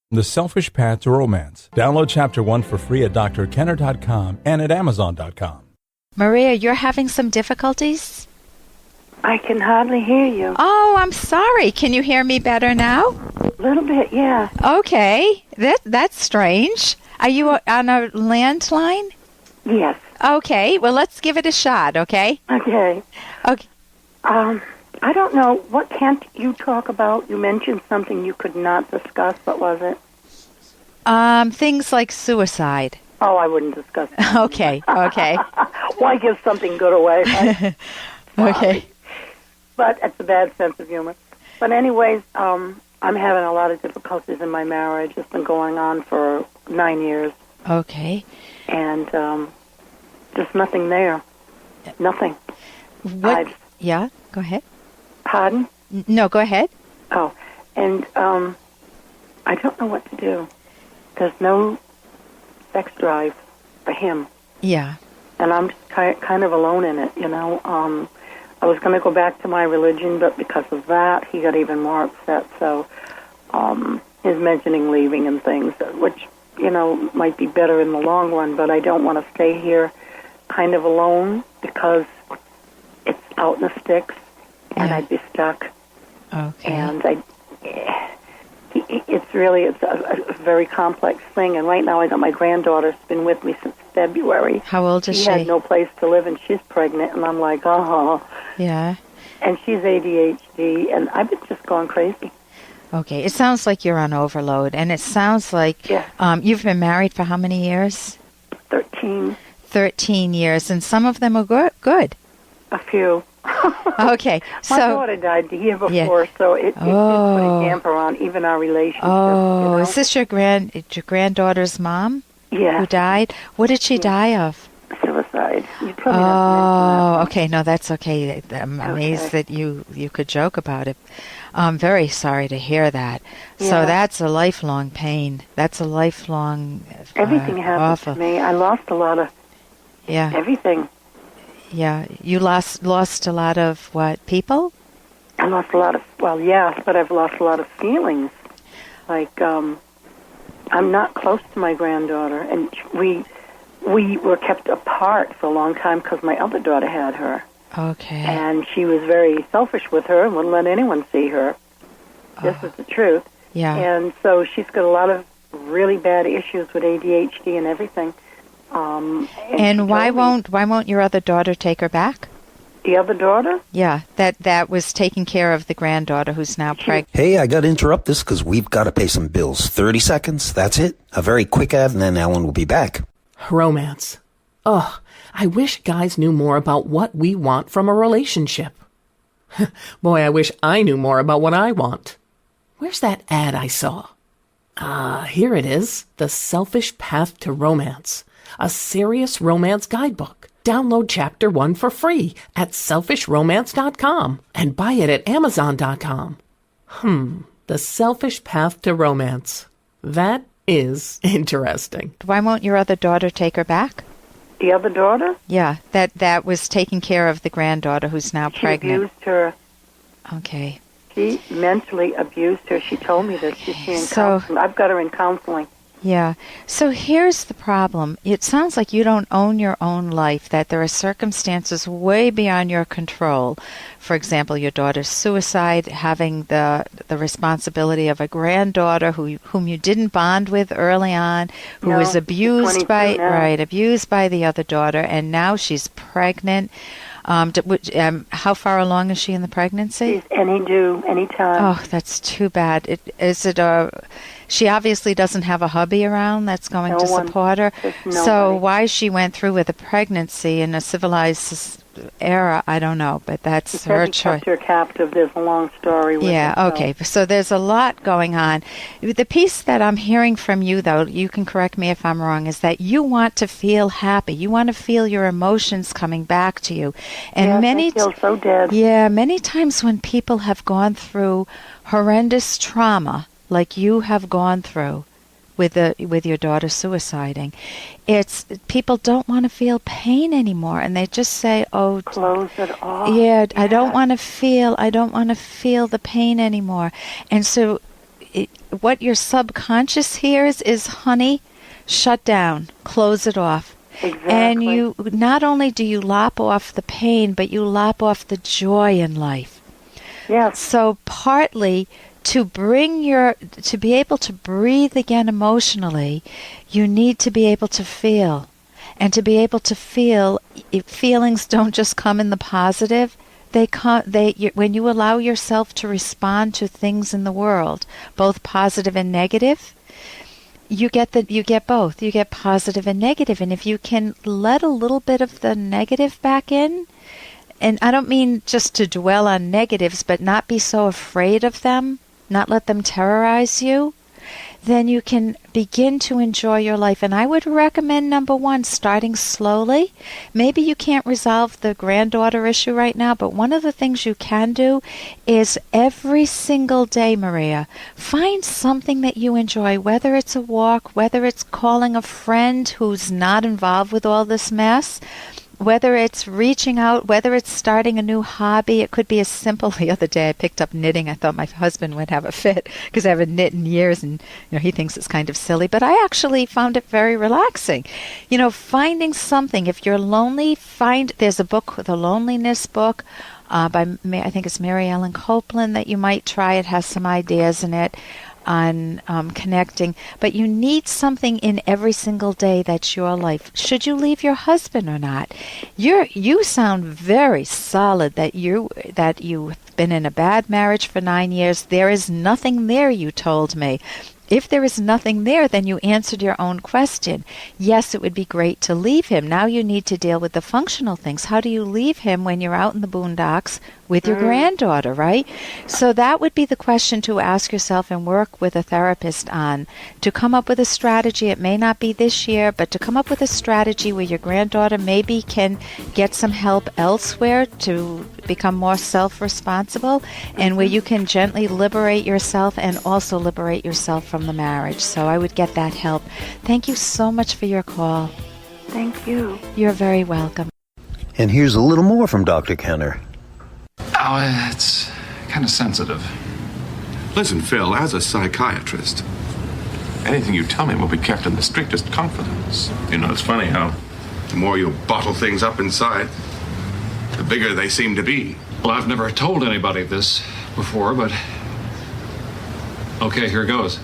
The Selfish Path to Romance. Download Chapter 1 for free at drkenner.com and at amazon.com. Maria, you're having some difficulties? I can hardly hear you. Oh, I'm sorry. Can you hear me better now? A little bit, yeah. Okay. That's strange. Are you on a landline? Yes. Okay. Well, let's give it a shot, okay? Okay. Okay. I don't know. What can't you talk about? You mentioned something you could not discuss. What was it? Things like suicide. Oh, I wouldn't discuss that. Okay. Why give something good away? Right? Okay. But it's a bad sense of humor. But anyways, I'm having a lot of difficulties in my marriage. It's been going on for 9 years. Okay. And just nothing there. Nothing. What? Yeah, go ahead. Pardon? No, go ahead. Oh, and I don't know what to do. There's no sex drive for him. Yeah. And I'm just kind of alone in it, you know. I was going to go back to my religion, but because of that, he got even more upset. So his mentioning leaving and things, which, you know, might be better in the long run, but I don't want to stay here kind of alone because it's out in the sticks, and I'd be stuck. Okay. And it's a very complex thing. And right now I got my granddaughter. She's been with me since February. How old is she? She had no place to live, and she's pregnant. And I'm like, oh. Yeah. And she's ADHD, and I've been just going crazy. Okay. It sounds like you're on overload, and it sounds like you've been married for how many years? 13. 13 years, and some of them are good. A few. Okay. My daughter died the year before, so it put a damper on even our relationship. Oh, you know? Is this your granddaughter's mom? Yeah. Who died? What did she die of? Suicide. You told me not to mention that. Okay. No, that's okay. I'm amazed that you could joke about it. I'm very sorry to hear that. Yeah. So that's a lifelong pain. That's a lifelong everything happened awful. to me. I lost a lot of everything. Yeah. You lost a lot of what, people? I lost a lot of, but I've lost a lot of feelings. Like, I'm not close to my granddaughter, and we were kept apart for a long time because my other daughter had her. Okay. And she was very selfish with her and wouldn't let anyone see her. This is the truth. Yeah. And so she's got a lot of really bad issues with ADHD and everything. And why won't your other daughter take her back? The other daughter? Yeah, that was taking care of the granddaughter who's now pregnant. Hey, I got to interrupt this because we've got to pay some bills. 30 seconds, that's it. A very quick ad, and then Ellen will be back. Romance. Ugh, I wish guys knew more about what we want from a relationship. Boy, I wish I knew more about what I want. Where's that ad I saw? Here it is. The Selfish Path to Romance. A serious romance guidebook. Download Chapter 1 for free at selfishromance.com and buy it at amazon.com. The Selfish Path to Romance. That is interesting. Why won't your other daughter take her back? The other daughter? Yeah, that was taking care of the granddaughter who's now pregnant. She abused her. Okay. She mentally abused her. She told me this. She's in counseling. I've got her in counseling. Yeah. So here's the problem. It sounds like you don't own your own life, that there are circumstances way beyond your control. For example, your daughter's suicide, having the responsibility of a granddaughter whom you didn't bond with early on, who was abused by the other daughter, and now she's pregnant. How far along is she in the pregnancy? She's anytime. Oh, that's too bad. She obviously doesn't have a hubby around that's going to support her. So why she went through with a pregnancy in a civilized era, I don't know, but that's her choice. Kept her captive. There's a long story with it. Okay. So there's a lot going on. The piece that I'm hearing from you, though, you can correct me if I'm wrong, is that you want to feel happy. You want to feel your emotions coming back to you. And I feel so dead. Yeah, many times when people have gone through horrendous trauma, like you have gone through with your daughter suiciding, it's people don't want to feel pain anymore, and they just say, "Oh, close it off." Yeah, I don't want to feel the pain anymore, and so what your subconscious hears is, honey, shut down, close it off. Exactly. And you not only do you lop off the pain, but you lop off the joy in life. Yes. So partly to be able to breathe again emotionally, you need to be able to feel. And to be able to feel, feelings don't just come in the positive. When you allow yourself to respond to things in the world, both positive and negative, you get both. You get positive and negative. And if you can let a little bit of the negative back in, and I don't mean just to dwell on negatives, but not be so afraid of them, not let them terrorize you, then you can begin to enjoy your life. And I would recommend, number one, starting slowly. Maybe you can't resolve the granddaughter issue right now, but one of the things you can do is every single day, Maria, find something that you enjoy, whether it's a walk, whether it's calling a friend who's not involved with all this mess, whether it's reaching out, whether it's starting a new hobby. It could be as simple. The other day I picked up knitting. I thought my husband would have a fit because I haven't knit in years, and he thinks it's kind of silly, but I actually found it very relaxing. Finding something. If you're lonely, there's a book, the Loneliness book, by I think it's Mary Ellen Copeland, that you might try. It has some ideas in it on connecting, but you need something in every single day that's your life. Should you leave your husband or not? You sound very solid that you've been in a bad marriage for 9 years. There is nothing there, you told me. If there is nothing there, then you answered your own question. Yes, it would be great to leave him. Now you need to deal with the functional things. How do you leave him when you're out in the boondocks with your granddaughter, right? So that would be the question to ask yourself and work with a therapist on, to come up with a strategy. It may not be this year, but to come up with a strategy where your granddaughter maybe can get some help elsewhere to become more self-responsible, and where you can gently liberate yourself and also liberate yourself from the marriage. So I would get that help. Thank you so much for your call. Thank you. You're very welcome. And here's a little more from Dr. Kenner. Oh, it's kind of sensitive. Listen, Phil, as a psychiatrist, Anything you tell me will be kept in the strictest confidence. it's funny how the more you bottle things up inside, the bigger they seem to be. Well, I've never told anybody this before, but... Okay, here goes.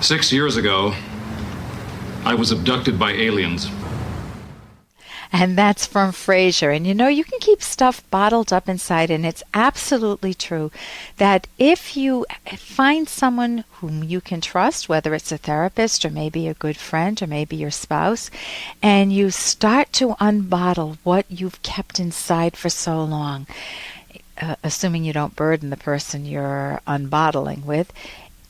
6 years ago, I was abducted by aliens. And that's from Fraser. And you can keep stuff bottled up inside, and it's absolutely true that if you find someone whom you can trust, whether it's a therapist or maybe a good friend or maybe your spouse, and you start to unbottle what you've kept inside for so long, assuming you don't burden the person you're unbottling with,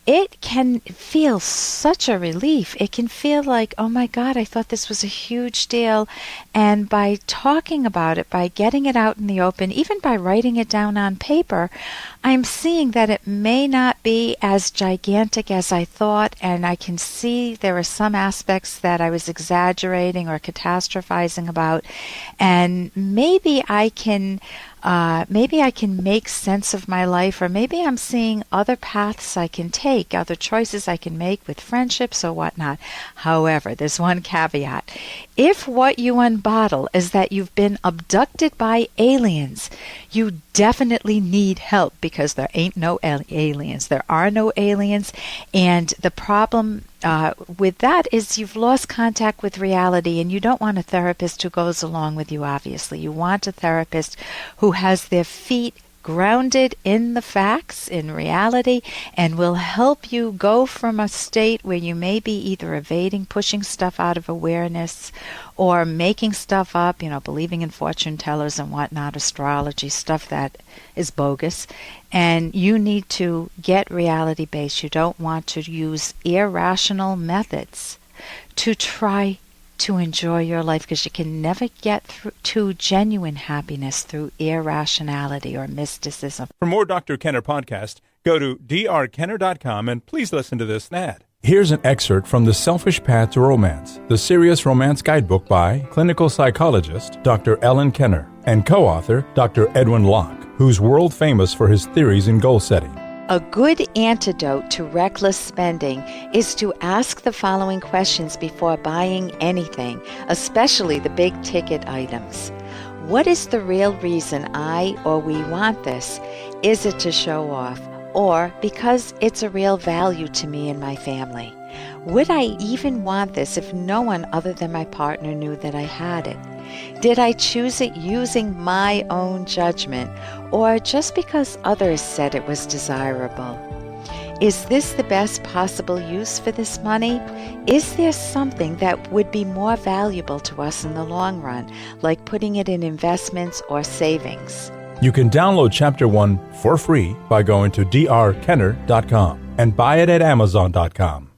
it can feel such a relief. It can feel like, oh my God, I thought this was a huge deal. And by talking about it, by getting it out in the open, even by writing it down on paper, I'm seeing that it may not be as gigantic as I thought, and I can see there are some aspects that I was exaggerating or catastrophizing about, and maybe I can make sense of my life, or maybe I'm seeing other paths I can take, other choices I can make with friendships or whatnot. However, there's one caveat. If what you unbottle is that you've been abducted by aliens, you definitely need help, because there ain't no aliens. There are no aliens, and the problem with that is you've lost contact with reality, and you don't want a therapist who goes along with you, obviously. You want a therapist who has their feet grounded in the facts, in reality, and will help you go from a state where you may be either evading, pushing stuff out of awareness, or making stuff up, believing in fortune tellers and whatnot, astrology, stuff that is bogus. And you need to get reality-based. You don't want to use irrational methods to try to enjoy your life, because you can never get through to genuine happiness through irrationality or mysticism. For more Dr. Kenner podcast, go to drkenner.com and please listen to this ad. Here's an excerpt from The Selfish Path to Romance, the Serious Romance Guidebook by clinical psychologist Dr. Ellen Kenner and co-author Dr. Edwin Locke, who's world famous for his theories in goal setting. A good antidote to reckless spending is to ask the following questions before buying anything, especially the big-ticket items. What is the real reason I or we want this? Is it to show off, or because it's a real value to me and my family? Would I even want this if no one other than my partner knew that I had it? Did I choose it using my own judgment, or just because others said it was desirable? Is this the best possible use for this money? Is there something that would be more valuable to us in the long run, like putting it in investments or savings? You can download Chapter 1 for free by going to drkenner.com and buy it at amazon.com.